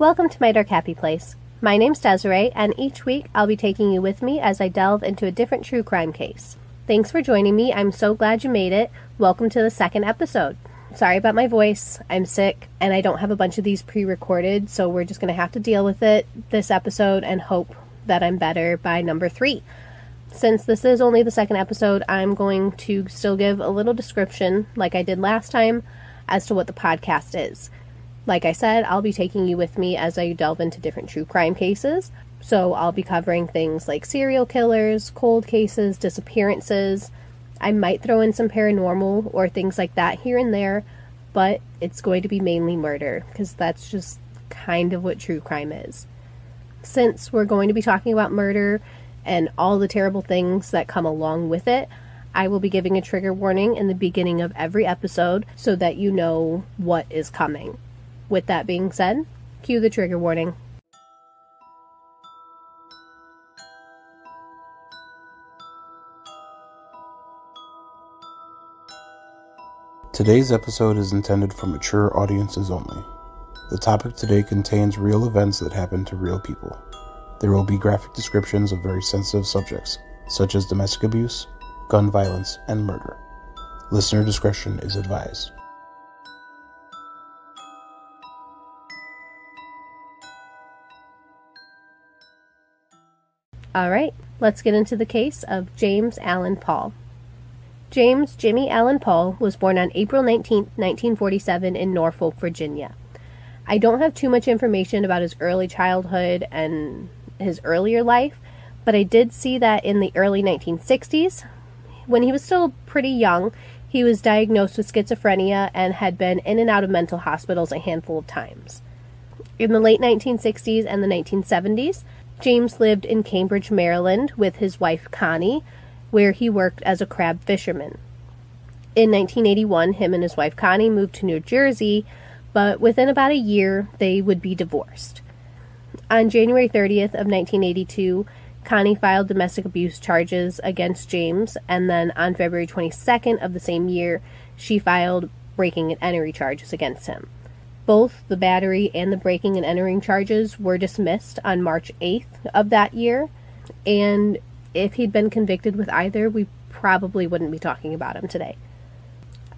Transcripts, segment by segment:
Welcome to my dark happy place. My name's Desiree, and each week I'll be taking you with me as I delve into a different true crime case. Thanks for joining me. I'm so glad you made it. Welcome to the second episode. Sorry about my voice. I'm sick, and I don't have a bunch of these pre-recorded, so we're just going to have to deal with it this episode and hope that I'm better by number 3. Since this is only the second episode, I'm going to still give a little description, like I did last time, as to what the podcast is. Like I said, I'll be taking you with me as I delve into different true crime cases. So I'll be covering things like serial killers, cold cases, disappearances. I might throw in some paranormal or things like that here and there, but it's going to be mainly murder, because that's just kind of what true crime is. Since we're going to be talking about murder and all the terrible things that come along with it, I will be giving a trigger warning in the beginning of every episode so that you know what is coming. With that being said, cue the trigger warning. Today's episode is intended for mature audiences only. The topic today contains real events that happen to real people. There will be graphic descriptions of very sensitive subjects, such as domestic abuse, gun violence, and murder. Listener discretion is advised. Alright, let's get into the case of James Allen Paul. James Jimmy Allen Paul was born on April 19, 1947 in Norfolk, Virginia. I don't have too much information about his early childhood and his earlier life, but I did see that in the early 1960s, when he was still pretty young, he was diagnosed with schizophrenia and had been in and out of mental hospitals a handful of times. In the late 1960s and the 1970s, James lived in Cambridge, Maryland with his wife Connie, where he worked as a crab fisherman. In 1981, him and his wife Connie moved to New Jersey, but within about a year, they would be divorced. On January 30th of 1982, Connie filed domestic abuse charges against James, and then on February 22nd of the same year, she filed breaking and entering charges against him. Both the battery and the breaking and entering charges were dismissed on March 8th of that year, and if he'd been convicted with either, we probably wouldn't be talking about him today.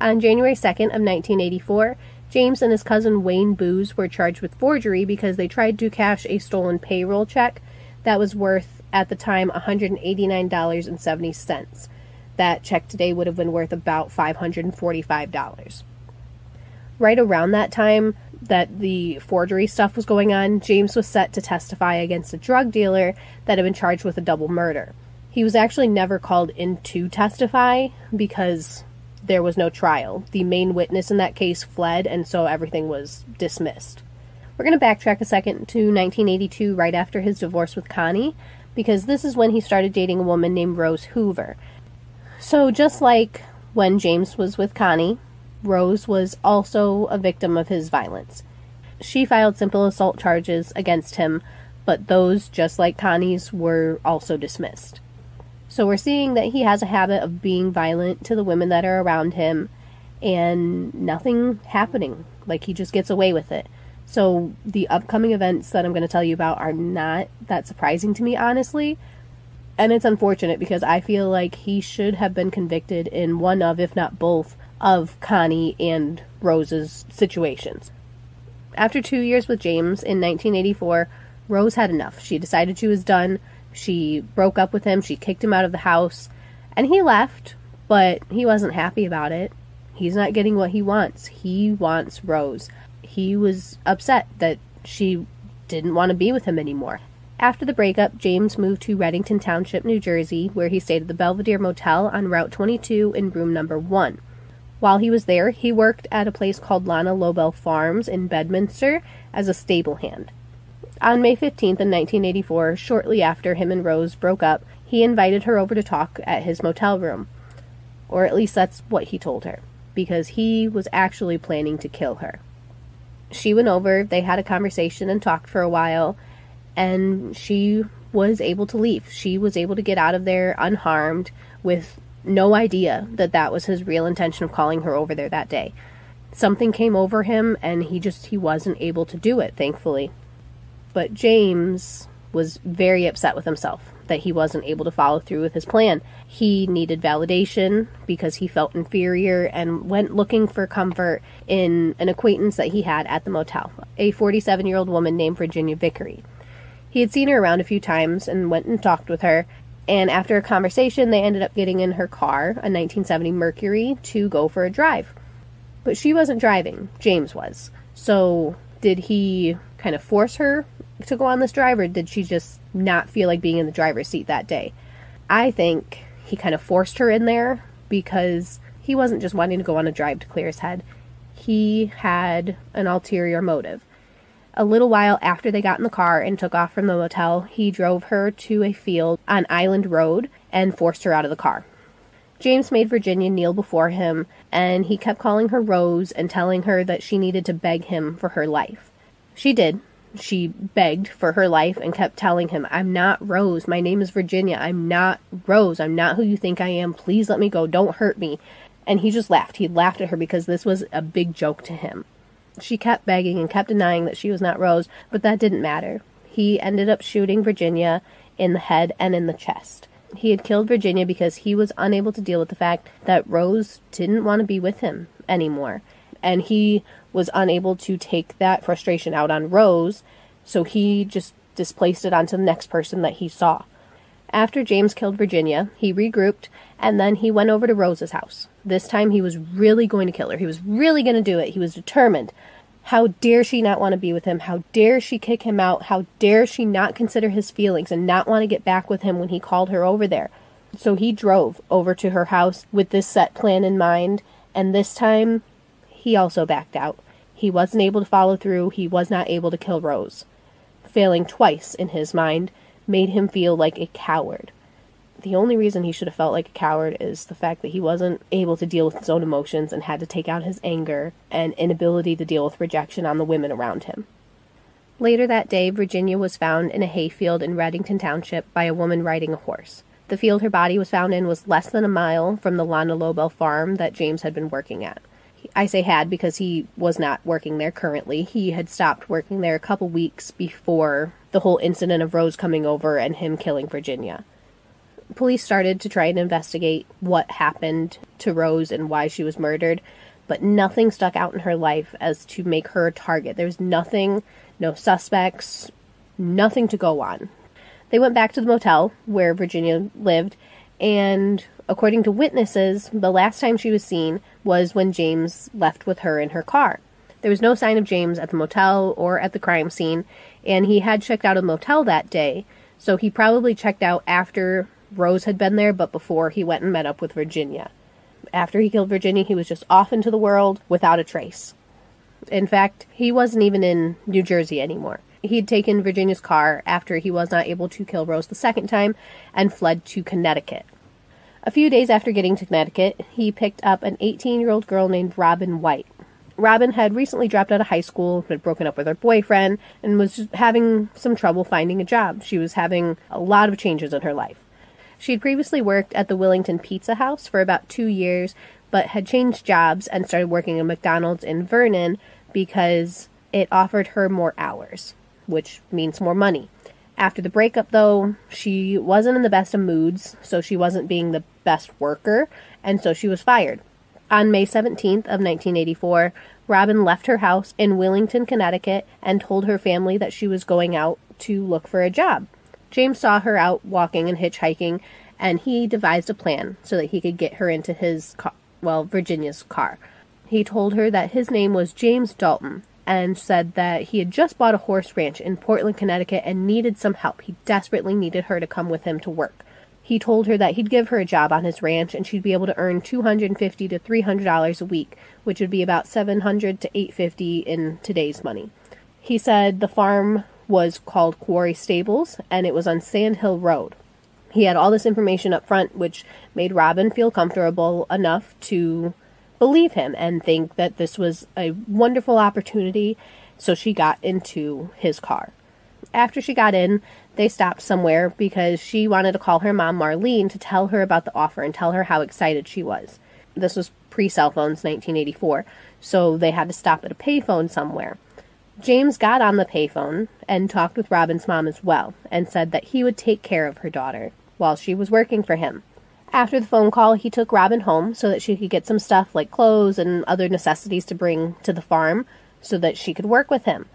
On January 2nd of 1984, James and his cousin Wayne Booz were charged with forgery because they tried to cash a stolen payroll check that was worth, at the time, $189.70. That check today would have been worth about $545. Right around that time that the forgery stuff was going on, James was set to testify against a drug dealer that had been charged with a double murder. He was actually never called in to testify because there was no trial. The main witness in that case fled, and so everything was dismissed. We're going to backtrack a second to 1982, right after his divorce with Connie, because this is when he started dating a woman named Rose Hoover. So just like when James was with Connie, Rose was also a victim of his violence. She filed simple assault charges against him, but those, just like Connie's, were also dismissed. So we're seeing that he has a habit of being violent to the women that are around him, and nothing happening. Like, he just gets away with it. So the upcoming events that I'm going to tell you about are not that surprising to me, honestly. And it's unfortunate because I feel like he should have been convicted in one of, if not both, of Connie and Rose's situations. After 2 years with James in 1984, Rose had enough. She decided she was done. She broke up with him. She kicked him out of the house. And he left, but he wasn't happy about it. He's not getting what he wants. He wants Rose. He was upset that she didn't want to be with him anymore. After the breakup, James moved to Reddington Township, New Jersey, where he stayed at the Belvedere Motel on Route 22 in room number 1. While he was there, he worked at a place called Lana Lobel Farms in Bedminster as a stable hand. On May 15th in 1984, shortly after him and Rose broke up, he invited her over to talk at his motel room. Or at least that's what he told her, because he was actually planning to kill her. She went over, they had a conversation and talked for a while, and she was able to leave. She was able to get out of there unharmed with no idea that that was his real intention of calling her over there that day. Something came over him, and he wasn't able to do it, thankfully. But James was very upset with himself that he wasn't able to follow through with his plan. He needed validation because he felt inferior and went looking for comfort in an acquaintance that he had at the motel, a 47-year-old woman named Virginia Vickery. He had seen her around a few times and went and talked with her, and after a conversation, they ended up getting in her car, a 1970 Mercury, to go for a drive. But she wasn't driving, James was. So did he kind of force her to go on this drive, or did she just not feel like being in the driver's seat that day? I think he kind of forced her in there because he wasn't just wanting to go on a drive to clear his head. He had an ulterior motive. A little while after they got in the car and took off from the motel, he drove her to a field on Island Road and forced her out of the car. James made Virginia kneel before him, and he kept calling her Rose and telling her that she needed to beg him for her life. She did. She begged for her life and kept telling him, "I'm not Rose. My name is Virginia. I'm not Rose. I'm not who you think I am. Please let me go. Don't hurt me." And he just laughed. He laughed at her because this was a big joke to him. She kept begging and kept denying that she was not Rose, but that didn't matter. He ended up shooting Virginia in the head and in the chest. He had killed Virginia because he was unable to deal with the fact that Rose didn't want to be with him anymore. And he was unable to take that frustration out on Rose, so he just displaced it onto the next person that he saw. After James killed Virginia, he regrouped, and then he went over to Rose's house. This time he was really going to kill her. He was really going to do it. He was determined. How dare she not want to be with him? How dare she kick him out? How dare she not consider his feelings and not want to get back with him when he called her over there? So he drove over to her house with this set plan in mind, and this time he also backed out. He wasn't able to follow through. He was not able to kill Rose. Failing twice in his mind made him feel like a coward. The only reason he should have felt like a coward is the fact that he wasn't able to deal with his own emotions and had to take out his anger and inability to deal with rejection on the women around him. Later that day, Virginia was found in a hayfield in Reddington Township by a woman riding a horse. The field her body was found in was less than a mile from the Lana Lobel farm that James had been working at. I say had because he was not working there currently. He had stopped working there a couple weeks before the whole incident of Rose coming over and him killing Virginia. Police started to try and investigate what happened to Rose and why she was murdered, but nothing stuck out in her life as to make her a target. There was nothing, no suspects, nothing to go on. They went back to the motel where Virginia lived, and according to witnesses, the last time she was seen was when James left with her in her car. There was no sign of James at the motel or at the crime scene, and he had checked out of the motel that day, so he probably checked out after Rose had been there, but before he went and met up with Virginia. After he killed Virginia, he was just off into the world without a trace. In fact, he wasn't even in New Jersey anymore. He'd taken Virginia's car after he was not able to kill Rose the second time and fled to Connecticut. A few days after getting to Connecticut, he picked up an 18-year-old girl named Robin White. Robin had recently dropped out of high school, had broken up with her boyfriend, and was just having some trouble finding a job. She was having a lot of changes in her life. She had previously worked at the Willington Pizza House for about 2 years, but had changed jobs and started working at McDonald's in Vernon because it offered her more hours, which means more money. After the breakup, though, she wasn't in the best of moods, so she wasn't being the best worker, and so she was fired. On May 17th of 1984, Robin left her house in Willington, Connecticut, and told her family that she was going out to look for a job. James saw her out walking and hitchhiking, and he devised a plan so that he could get her into his car, Virginia's car. He told her that his name was James Dalton, and said that he had just bought a horse ranch in Portland, Connecticut, and needed some help. He desperately needed her to come with him to work. He told her that he'd give her a job on his ranch, and she'd be able to earn $250 to $300 a week, which would be about $700 to $850 in today's money. He said the farm was called Quarry Stables, and it was on Sand Hill Road. He had all this information up front, which made Robin feel comfortable enough to believe him and think that this was a wonderful opportunity, so she got into his car. After she got in, they stopped somewhere because she wanted to call her mom, Marlene, to tell her about the offer and tell her how excited she was. This was pre-cell phones, 1984, so they had to stop at a payphone somewhere. James got on the payphone and talked with Robin's mom as well, and said that he would take care of her daughter while she was working for him. After the phone call, he took Robin home so that she could get some stuff like clothes and other necessities to bring to the farm so that she could work with him.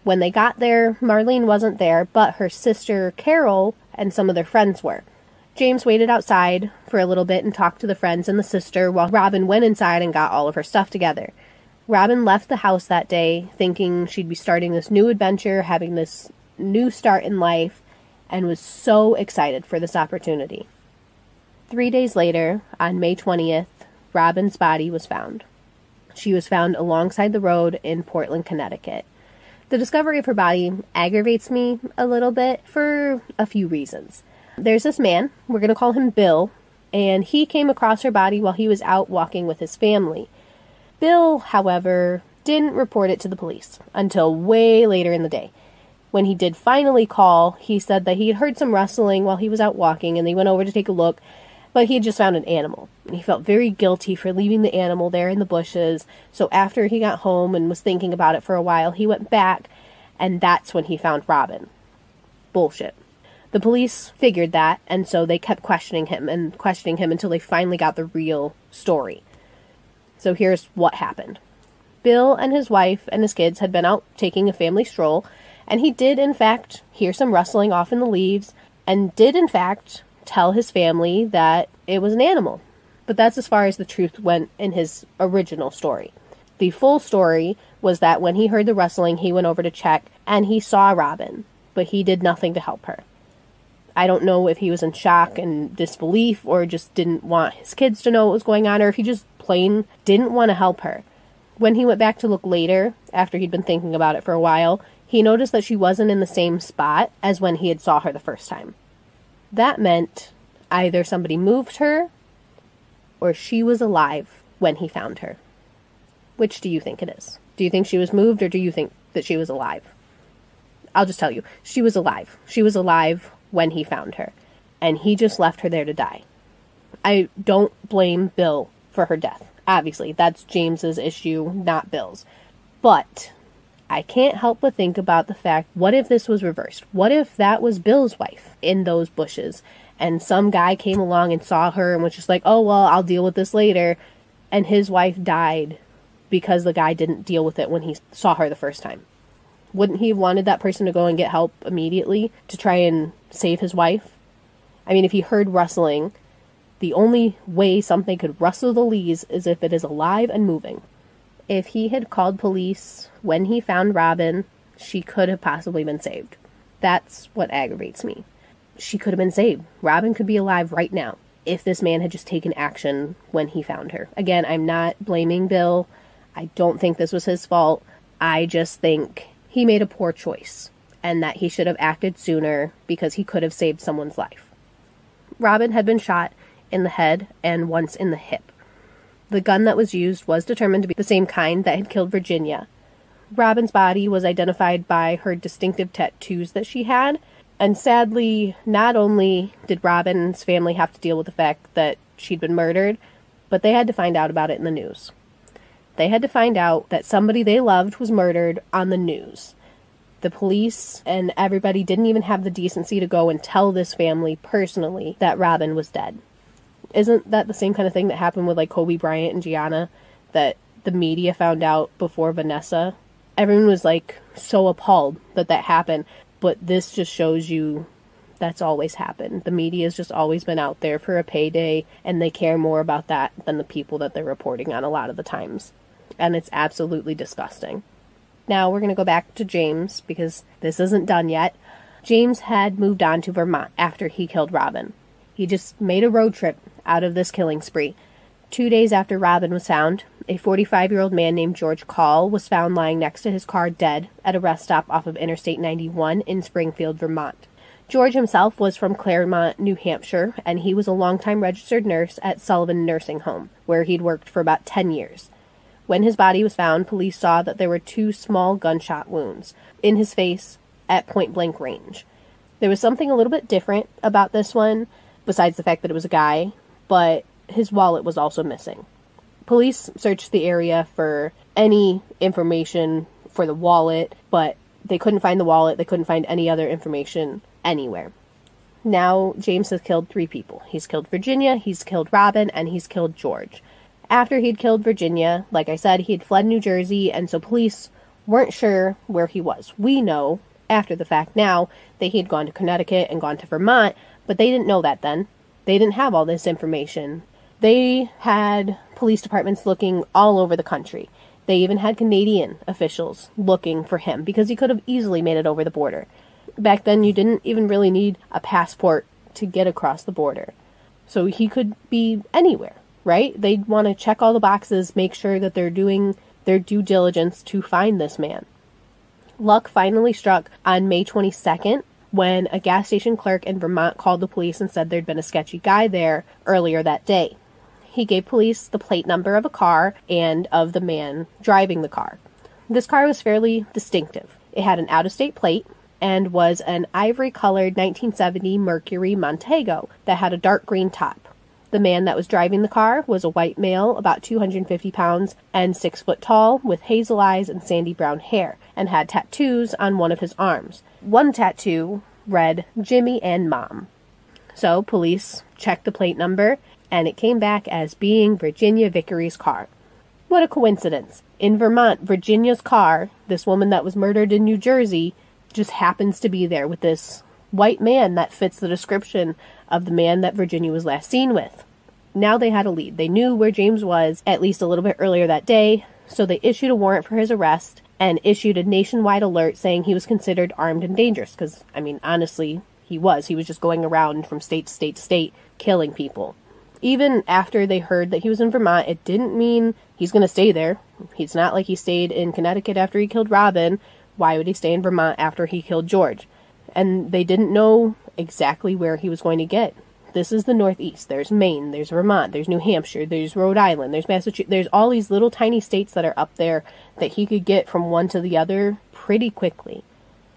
When they got there, Marlene wasn't there, but her sister Carol and some of their friends were. James waited outside for a little bit and talked to the friends and the sister while Robin went inside and got all of her stuff together. Robin left the house that day thinking she'd be starting this new adventure, having this new start in life, and was so excited for this opportunity. 3 days later, on May 20th, Robin's body was found. She was found alongside the road in Portland, Connecticut. The discovery of her body aggravates me a little bit for a few reasons. There's this man, we're going to call him Bill, and he came across her body while he was out walking with his family. Bill, however, didn't report it to the police until way later in the day. When he did finally call, he said that he had heard some rustling while he was out walking, and they went over to take a look, but he had just found an animal. He felt very guilty for leaving the animal there in the bushes, so after he got home and was thinking about it for a while, he went back, and that's when he found Robin. Bullshit. The police figured that, and so they kept questioning him until they finally got the real story. So here's what happened. Bill and his wife and his kids had been out taking a family stroll, and he did, in fact, hear some rustling off in the leaves, and did, in fact, tell his family that it was an animal. But that's as far as the truth went in his original story. The full story was that when he heard the rustling, he went over to check, and he saw Robin, but he did nothing to help her. I don't know if he was in shock and disbelief, or just didn't want his kids to know what was going on, or if he just plain didn't want to help her. When he went back to look later, after he'd been thinking about it for a while, he noticed that she wasn't in the same spot as when he had saw her the first time. That meant either somebody moved her, or she was alive when he found her. Which do you think it is? Do you think she was moved, or do you think that she was alive? I'll just tell you, she was alive. She was alive when he found her, and he just left her there to die. I don't blame Bill for her death. Obviously, that's James's issue, not Bill's. But I can't help but think about the fact, what if this was reversed? What if that was Bill's wife in those bushes, and some guy came along and saw her and was just like, oh, well, I'll deal with this later, and his wife died because the guy didn't deal with it when he saw her the first time? Wouldn't he have wanted that person to go and get help immediately to try and save his wife? I mean, if he heard rustling, the only way something could rustle the leaves is if it is alive and moving. If he had called police when he found Robin, she could have possibly been saved. That's what aggravates me. She could have been saved. Robin could be alive right now if this man had just taken action when he found her. Again, I'm not blaming Bill. I don't think this was his fault. I just think he made a poor choice, and that he should have acted sooner because he could have saved someone's life. Robin had been shot in the head and once in the hip. The gun that was used was determined to be the same kind that had killed Virginia. Robin's body was identified by her distinctive tattoos that she had, and sadly, not only did Robin's family have to deal with the fact that she'd been murdered, but they had to find out about it in the news. They had to find out that somebody they loved was murdered on the news. The police and everybody didn't even have the decency to go and tell this family personally that Robin was dead. Isn't that the same kind of thing that happened with like Kobe Bryant and Gianna, that the media found out before Vanessa? Everyone was like so appalled that happened, but this just shows you that's always happened. The media's just always been out there for a payday, and they care more about that than the people that they're reporting on a lot of the times. And it's absolutely disgusting. Now we're going to go back to James, because this isn't done yet. James had moved on to Vermont after he killed Robin. He just made a road trip out of this killing spree. 2 days after Robin was found, a 45-year-old man named George Call was found lying next to his car dead at a rest stop off of Interstate 91 in Springfield, Vermont. George himself was from Claremont, New Hampshire, and he was a longtime registered nurse at Sullivan Nursing Home, where he'd worked for about 10 years. When his body was found, police saw that there were 2 small gunshot wounds in his face at point-blank range. There was something a little bit different about this one, besides the fact that it was a guy, but his wallet was also missing. Police searched the area for any information for the wallet, but they couldn't find the wallet. They couldn't find any other information anywhere. Now, James has killed 3 people. He's killed Virginia, he's killed Robin, and he's killed George. After he'd killed Virginia, like I said, he had fled New Jersey, and so police weren't sure where he was. We know, after the fact now, that he had gone to Connecticut and gone to Vermont, but they didn't know that then. They didn't have all this information. They had police departments looking all over the country. They even had Canadian officials looking for him because he could have easily made it over the border. Back then, you didn't even really need a passport to get across the border. So he could be anywhere, right? They'd want to check all the boxes, make sure that they're doing their due diligence to find this man. Luck finally struck on May 22nd when a gas station clerk in Vermont called the police and said there'd been a sketchy guy there earlier that day. He gave police the plate number of a car and of the man driving the car. This car was fairly distinctive. It had an out-of-state plate and was an ivory-colored 1970 Mercury Montego that had a dark green top. The man that was driving the car was a white male, about 250 pounds and 6 foot tall, with hazel eyes and sandy brown hair, and had tattoos on one of his arms. One tattoo read, "Jimmy and Mom." So police checked the plate number, and it came back as being Virginia Vickery's car. What a coincidence. In Vermont, Virginia's car, this woman that was murdered in New Jersey, just happens to be there with this white man that fits the description of the man that Virginia was last seen with. Now they had a lead. They knew where James was at least a little bit earlier that day, so they issued a warrant for his arrest and issued a nationwide alert saying he was considered armed and dangerous, because, I mean, honestly, he was. He was just going around from state to state to state killing people. Even after they heard that he was in Vermont, it didn't mean he's going to stay there. It's not like he stayed in Connecticut after he killed Robin. Why would he stay in Vermont after he killed George? And they didn't know exactly where he was going to get. This is the Northeast. There's Maine, there's Vermont, there's New Hampshire, there's Rhode Island, there's Massachusetts. There's all these little tiny states that are up there that he could get from one to the other pretty quickly.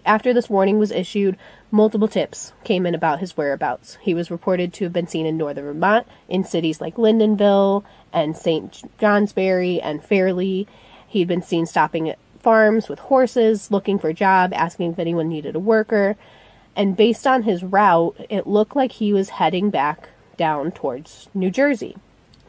After this warning was issued, multiple tips came in about his whereabouts. He was reported to have been seen in northern Vermont, in cities like Lyndonville and St. Johnsbury and Fairleigh. He'd been seen stopping at farms with horses, looking for a job, asking if anyone needed a worker. And based on his route, it looked like he was heading back down towards New Jersey.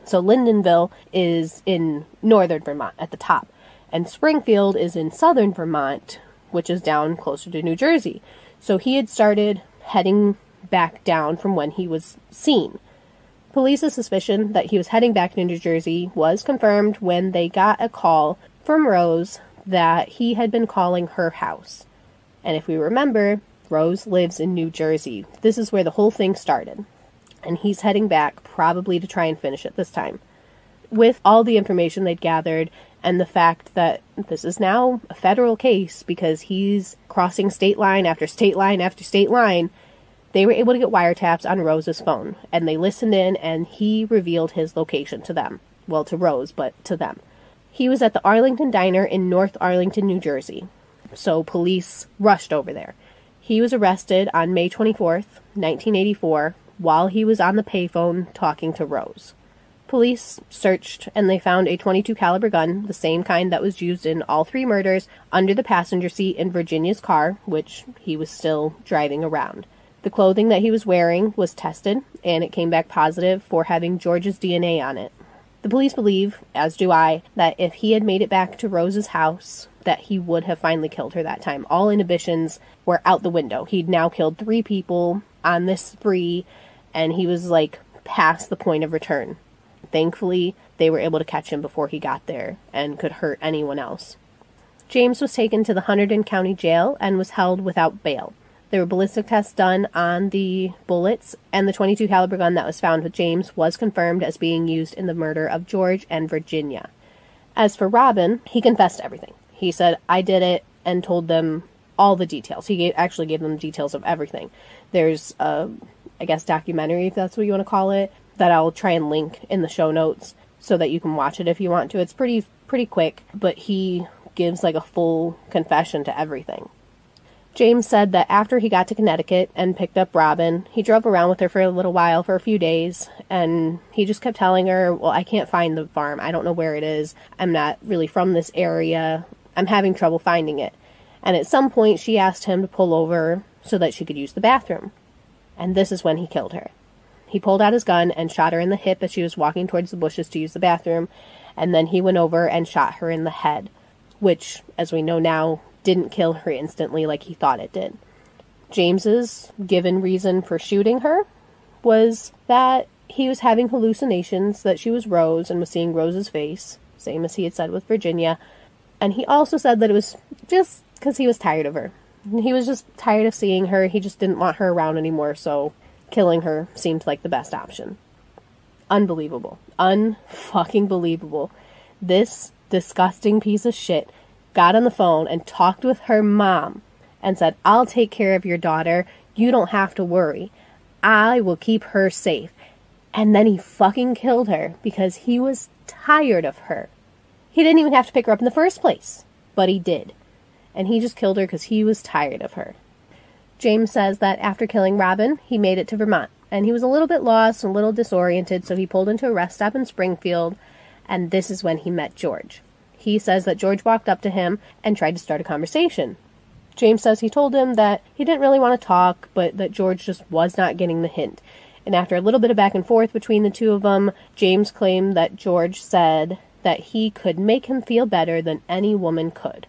So Lyndonville is in northern Vermont at the top, and Springfield is in southern Vermont, which is down closer to New Jersey. So he had started heading back down from when he was seen. Police's suspicion that he was heading back to New Jersey was confirmed when they got a call from Rose that he had been calling her house. And if we remember, Rose lives in New Jersey. This is where the whole thing started. And he's heading back probably to try and finish it this time. With all the information they'd gathered and the fact that this is now a federal case because he's crossing state line after state line after state line, they were able to get wiretaps on Rose's phone. And they listened in and he revealed his location to them. Well, to Rose, but to them. He was at the Arlington Diner in North Arlington, New Jersey. So police rushed over there. He was arrested on May 24th, 1984, while he was on the payphone talking to Rose. Police searched and they found a .22 caliber gun, the same kind that was used in all 3 murders, under the passenger seat in Virginia's car, which he was still driving around. The clothing that he was wearing was tested, and it came back positive for having George's DNA on it. The police believe, as do I, that if he had made it back to Rose's house, that he would have finally killed her that time. All inhibitions were out the window. He'd now killed 3 people on this spree, and he was, past the point of return. Thankfully, they were able to catch him before he got there and could hurt anyone else. James was taken to the Hunterdon County Jail and was held without bail. There were ballistic tests done on the bullets, and the .22 caliber gun that was found with James was confirmed as being used in the murder of George and Virginia. As for Robin, he confessed everything. He said, "I did it," and told them all the details. He actually gave them details of everything. There's a, documentary, if that's what you want to call it, that I'll try and link in the show notes so that you can watch it if you want to. It's pretty quick, but he gives a full confession to everything. James said that after he got to Connecticut and picked up Robin, he drove around with her for a little while, for a few days, and he just kept telling her, "Well, I can't find the farm. I don't know where it is. I'm not really from this area. I'm having trouble finding it. And at some point, she asked him to pull over so that she could use the bathroom. And this is when he killed her. He pulled out his gun and shot her in the hip as she was walking towards the bushes to use the bathroom, and then he went over and shot her in the head, which, as we know now, didn't kill her instantly like he thought it did. James's given reason for shooting her was that he was having hallucinations that she was Rose and was seeing Rose's face, same as he had said with Virginia, and he also said that it was just because he was tired of her. He was just tired of seeing her. He just didn't want her around anymore, so killing her seemed like the best option. Unbelievable. Unfucking believable. This disgusting piece of shit got on the phone and talked with her mom and said, I'll take care of your daughter. You don't have to worry. I will keep her safe. And then he fucking killed her because he was tired of her. He didn't even have to pick her up in the first place, but he did. And he just killed her because he was tired of her. James says that after killing Robin, he made it to Vermont, and he was a little bit lost and a little disoriented, so he pulled into a rest stop in Springfield, and this is when he met George. He says that George walked up to him and tried to start a conversation. James says he told him that he didn't really want to talk, but that George just was not getting the hint. And after a little bit of back and forth between the two of them, James claimed that George said that he could make him feel better than any woman could.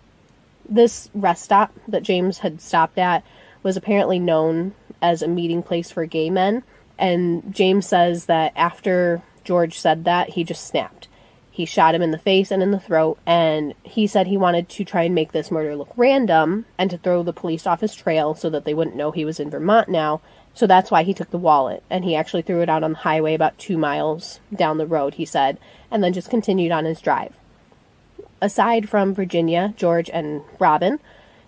This rest stop that James had stopped at was apparently known as a meeting place for gay men, and James says that after George said that, he just snapped. He shot him in the face and in the throat, and he said he wanted to try and make this murder look random and to throw the police off his trail so that they wouldn't know he was in Vermont now. So that's why he took the wallet, and he actually threw it out on the highway about 2 miles down the road, he said, and then just continued on his drive. Aside from Virginia, George, and Robin,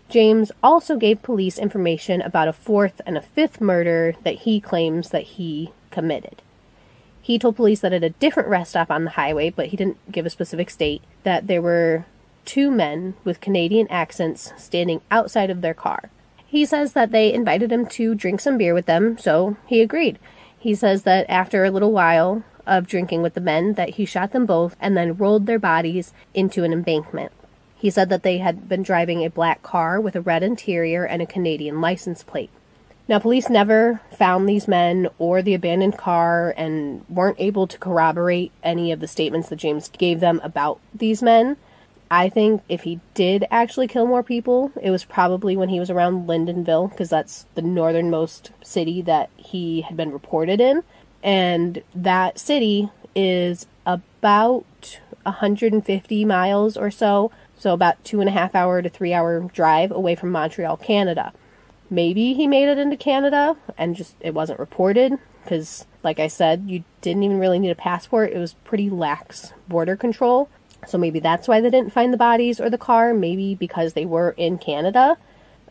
James also gave police information about a 4th and a 5th murder that he claims that he committed. He told police that at a different rest stop on the highway, but he didn't give a specific state, that there were 2 men with Canadian accents standing outside of their car. He says that they invited him to drink some beer with them, so he agreed. He says that after a little while of drinking with the men, that he shot them both and then rolled their bodies into an embankment. He said that they had been driving a black car with a red interior and a Canadian license plate. Now, police never found these men or the abandoned car and weren't able to corroborate any of the statements that James gave them about these men. I think if he did actually kill more people, it was probably when he was around Lyndonville, because that's the northernmost city that he had been reported in. And that city is about 150 miles or so about 2.5 hour to 3 hour drive away from Montreal, Canada. Maybe he made it into Canada and just it wasn't reported, because like I said, you didn't even really need a passport. It was pretty lax border control. So maybe that's why they didn't find the bodies or the car. Maybe because they were in Canada.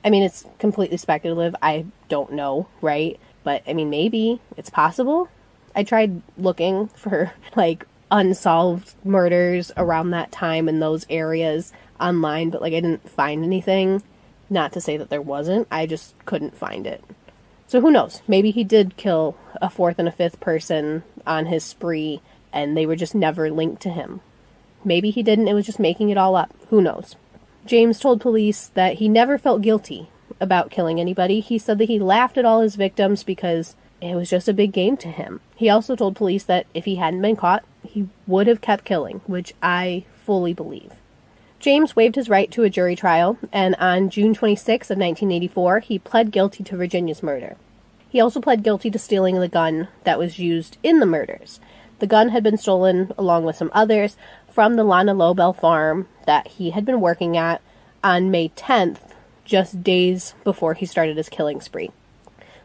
I mean, it's completely speculative. I don't know, right? But I mean, maybe it's possible. I tried looking for unsolved murders around that time in those areas online, but I didn't find anything. Not to say that there wasn't, I just couldn't find it. So who knows? Maybe he did kill a 4th and a 5th person on his spree, and they were just never linked to him. Maybe he didn't, it was just making it all up. Who knows? James told police that he never felt guilty about killing anybody. He said that he laughed at all his victims because it was just a big game to him. He also told police that if he hadn't been caught, he would have kept killing, which I fully believe. James waived his right to a jury trial, and on June 26 of 1984, he pled guilty to Virginia's murder. He also pled guilty to stealing the gun that was used in the murders. The gun had been stolen, along with some others, from the Lana Lobel farm that he had been working at on May 10th, just days before he started his killing spree.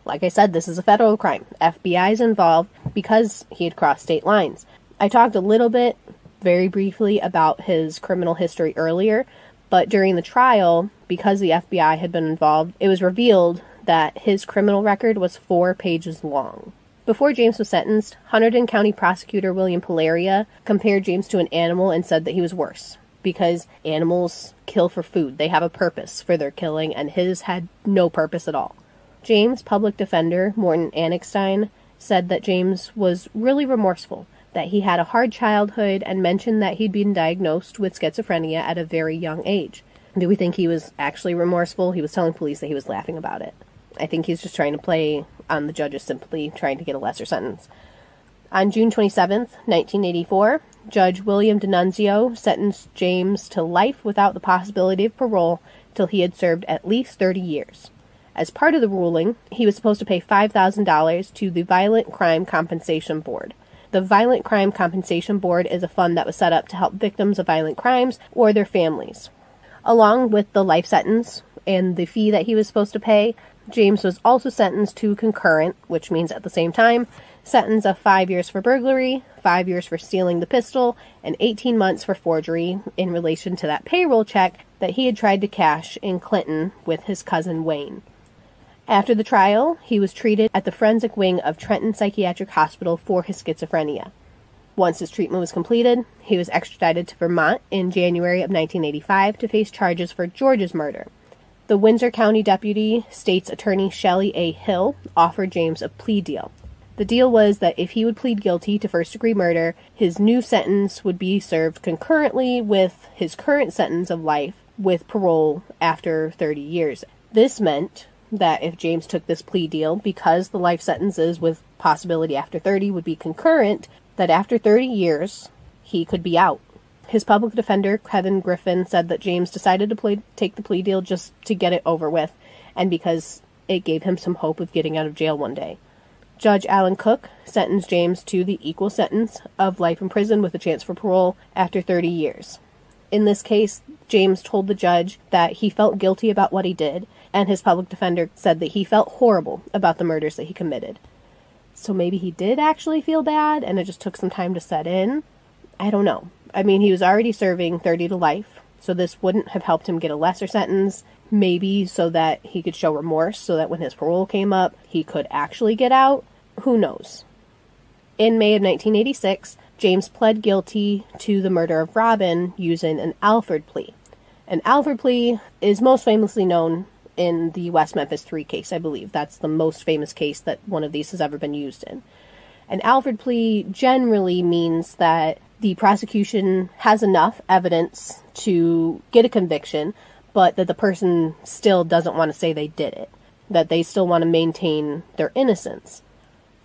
Like I said, this is a federal crime. FBI is involved because he had crossed state lines. I talked a little bit, very briefly, about his criminal history earlier, but during the trial, because the FBI had been involved, it was revealed that his criminal record was 4 pages long. Before James was sentenced, Hunterdon County Prosecutor William Polaria compared James to an animal and said that he was worse, because animals kill for food. They have a purpose for their killing, and his had no purpose at all. James' public defender, Morton Anixstein, said that James was really remorseful, that he had a hard childhood, and mentioned that he'd been diagnosed with schizophrenia at a very young age. Do we think he was actually remorseful? He was telling police that he was laughing about it. I think he's just trying to play on the judges simply trying to get a lesser sentence. On June 27th, 1984, Judge William D'Annunzio sentenced James to life without the possibility of parole till he had served at least 30 years. As part of the ruling, he was supposed to pay $5,000 to the Violent Crime Compensation Board. The Violent Crime Compensation Board is a fund that was set up to help victims of violent crimes or their families. Along with the life sentence and the fee that he was supposed to pay, James was also sentenced to concurrent, which means at the same time, sentence of 5 years for burglary, 5 years for stealing the pistol, and 18 months for forgery in relation to that payroll check that he had tried to cash in Clinton with his cousin Wayne. After the trial, he was treated at the forensic wing of Trenton Psychiatric Hospital for his schizophrenia. Once his treatment was completed, he was extradited to Vermont in January of 1985 to face charges for George's murder. The Windsor County Deputy State's Attorney Shelley A. Hill offered James a plea deal. The deal was that if he would plead guilty to first-degree murder, his new sentence would be served concurrently with his current sentence of life with parole after 30 years. This meant that if James took this plea deal, because the life sentences with possibility after 30 would be concurrent, that after 30 years, he could be out. His public defender, Kevin Griffin, said that James decided to take the plea deal just to get it over with, and because it gave him some hope of getting out of jail one day. Judge Alan Cook sentenced James to the equal sentence of life in prison with a chance for parole after 30 years. In this case, James told the judge that he felt guilty about what he did, and his public defender said that he felt horrible about the murders that he committed. So maybe he did actually feel bad, and it just took some time to set in? I don't know. I mean, he was already serving 30 to life, so this wouldn't have helped him get a lesser sentence, maybe so that he could show remorse, so that when his parole came up, he could actually get out. Who knows? In May of 1986, James pled guilty to the murder of Robin using an Alford plea. An Alford plea is most famously known in the West Memphis 3 case, I believe. That's the most famous case that one of these has ever been used in. An Alford plea generally means that the prosecution has enough evidence to get a conviction, but that the person still doesn't want to say they did it, that they still want to maintain their innocence.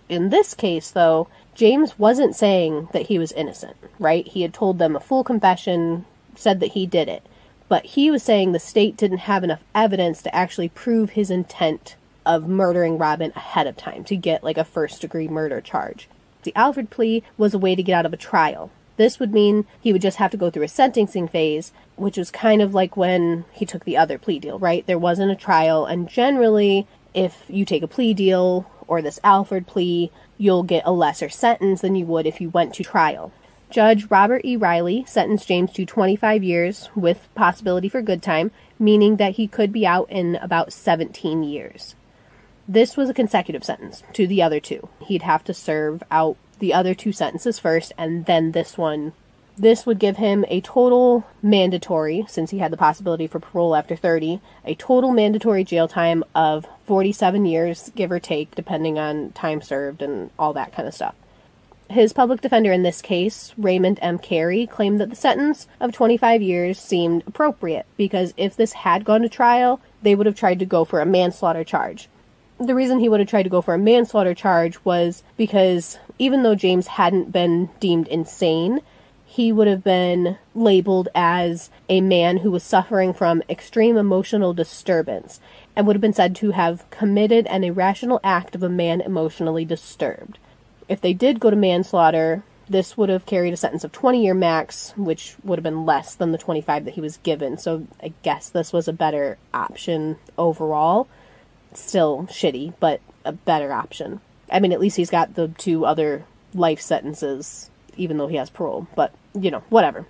In this case, though, James wasn't saying that he was innocent, right? He had told them a full confession, said that he did it. But he was saying the state didn't have enough evidence to actually prove his intent of murdering Robin ahead of time to get like a first-degree murder charge. The Alford plea was a way to get out of a trial. This would mean he would just have to go through a sentencing phase, which was kind of like when he took the other plea deal, right? There wasn't a trial, and generally, if you take a plea deal or this Alford plea, you'll get a lesser sentence than you would if you went to trial. Judge Robert E. Riley sentenced James to 25 years with possibility for good time, meaning that he could be out in about 17 years. This was a consecutive sentence to the other two. He'd have to serve out the other two sentences first, and then this one. This would give him a total mandatory, since he had the possibility for parole after 30, a total mandatory jail time of 47 years, give or take, depending on time served and all that kind of stuff. His public defender in this case, Raymond M. Carey, claimed that the sentence of 25 years seemed appropriate, because if this had gone to trial, they would have tried to go for a manslaughter charge. The reason he would have tried to go for a manslaughter charge was because even though James hadn't been deemed insane, he would have been labeled as a man who was suffering from extreme emotional disturbance and would have been said to have committed an irrational act of a man emotionally disturbed. If they did go to manslaughter, this would have carried a sentence of 20-year max, which would have been less than the 25 that he was given. So I guess this was a better option overall. Still shitty, but a better option. I mean, at least he's got the two other life sentences, even though he has parole. But, whatever.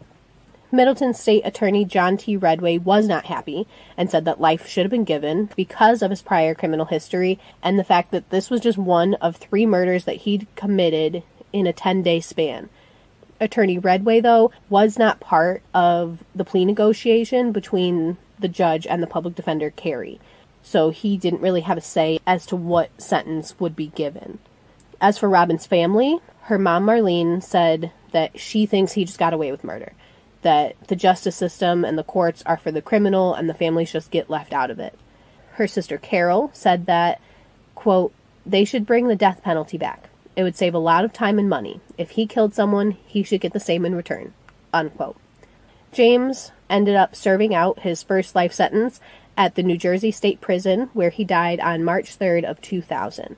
Middleton State Attorney John T. Redway was not happy and said that life should have been given because of his prior criminal history and the fact that this was just one of 3 murders that he'd committed in a 10-day span. Attorney Redway, though, was not part of the plea negotiation between the judge and the public defender, Carey. So he didn't really have a say as to what sentence would be given. As for Robin's family, her mom Marlene said that she thinks he just got away with murder. that the justice system and the courts are for the criminal and the families just get left out of it. Her sister Carol said that, quote, "They should bring the death penalty back. It would save a lot of time and money. If he killed someone, he should get the same in return," unquote. James ended up serving out his first life sentence at the New Jersey State Prison, where he died on March 3rd of 2000.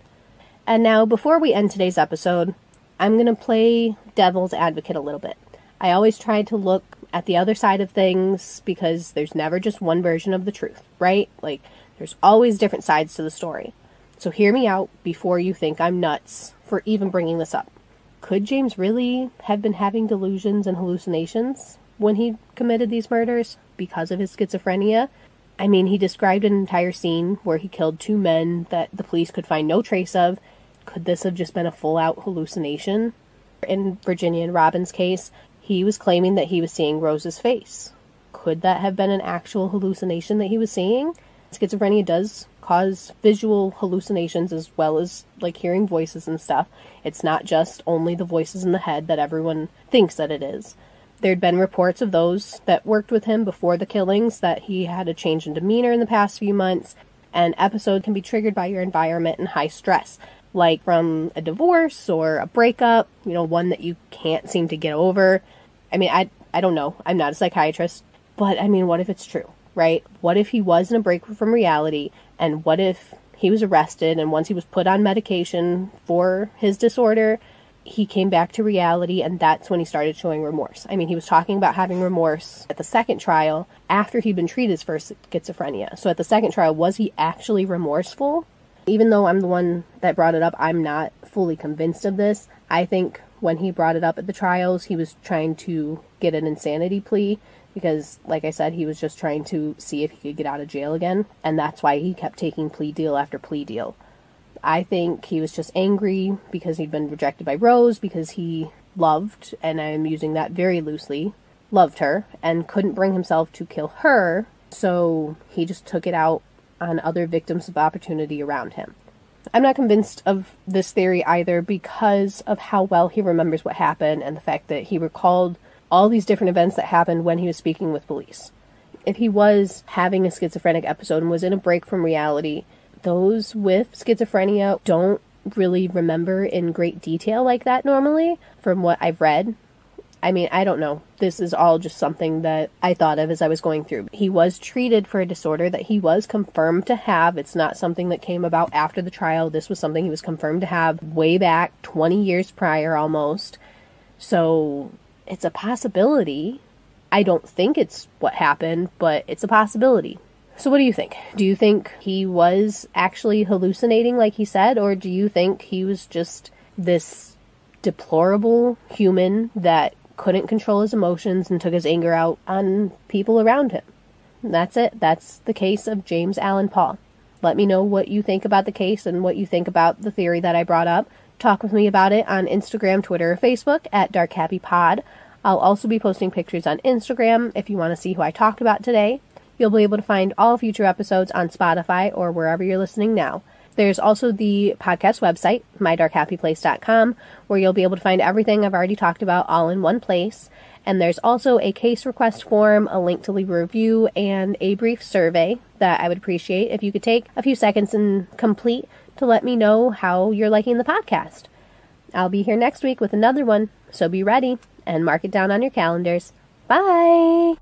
And now, before we end today's episode, I'm going to play devil's advocate a little bit. I always try to look at the other side of things because there's never just one version of the truth, right? Like, there's always different sides to the story. So hear me out before you think I'm nuts for even bringing this up. Could James really have been having delusions and hallucinations when he committed these murders because of his schizophrenia? I mean, he described an entire scene where he killed 2 men that the police could find no trace of. Could this have just been a full-out hallucination? In Virginia and Robin's case, he was claiming that he was seeing Rose's face. Could that have been an actual hallucination that he was seeing? Schizophrenia does cause visual hallucinations as well as, like, hearing voices and stuff. It's not just only the voices in the head that everyone thinks that it is. There'd been reports of those that worked with him before the killings that he had a change in demeanor in the past few months. An episode can be triggered by your environment and high stress, like from a divorce or a breakup, one that you can't seem to get over. I mean, I don't know. I'm not a psychiatrist, but I mean, what if it's true, right? What if he was in a break from reality, and what if he was arrested, and once he was put on medication for his disorder, he came back to reality, and that's when he started showing remorse. I mean, he was talking about having remorse at the second trial after he'd been treated for schizophrenia. So at the second trial, was he actually remorseful? Even though I'm the one that brought it up, I'm not fully convinced of this. I think when he brought it up at the trials, he was trying to get an insanity plea because, like I said, he was just trying to see if he could get out of jail again, and that's why he kept taking plea deal after plea deal. I think he was just angry because he'd been rejected by Rose, because he loved, and I'm using that very loosely, loved her, and couldn't bring himself to kill her, so he just took it out on other victims of opportunity around him. I'm not convinced of this theory either because of how well he remembers what happened and the fact that he recalled all these different events that happened when he was speaking with police. If he was having a schizophrenic episode and was in a break from reality, those with schizophrenia don't really remember in great detail like that normally, from what I've read. I mean, I don't know. This is all just something that I thought of as I was going through. He was treated for a disorder that he was confirmed to have. It's not something that came about after the trial. This was something he was confirmed to have way back 20 years prior almost. So it's a possibility. I don't think it's what happened, but it's a possibility. So what do you think? Do you think he was actually hallucinating like he said, or do you think he was just this deplorable human that couldn't control his emotions and took his anger out on people around him? That's it. That's the case of James Allen Paul. Let me know what you think about the case and what you think about the theory that I brought up. Talk with me about it on Instagram, Twitter, or Facebook at DarkHappyPod. I'll also be posting pictures on Instagram if you want to see who I talked about today. You'll be able to find all future episodes on Spotify or wherever you're listening now. There's also the podcast website, mydarkhappyplace.com, where you'll be able to find everything I've already talked about all in one place. And there's also a case request form, a link to leave a review, and a brief survey that I would appreciate if you could take a few seconds and complete to let me know how you're liking the podcast. I'll be here next week with another one, so be ready and mark it down on your calendars. Bye!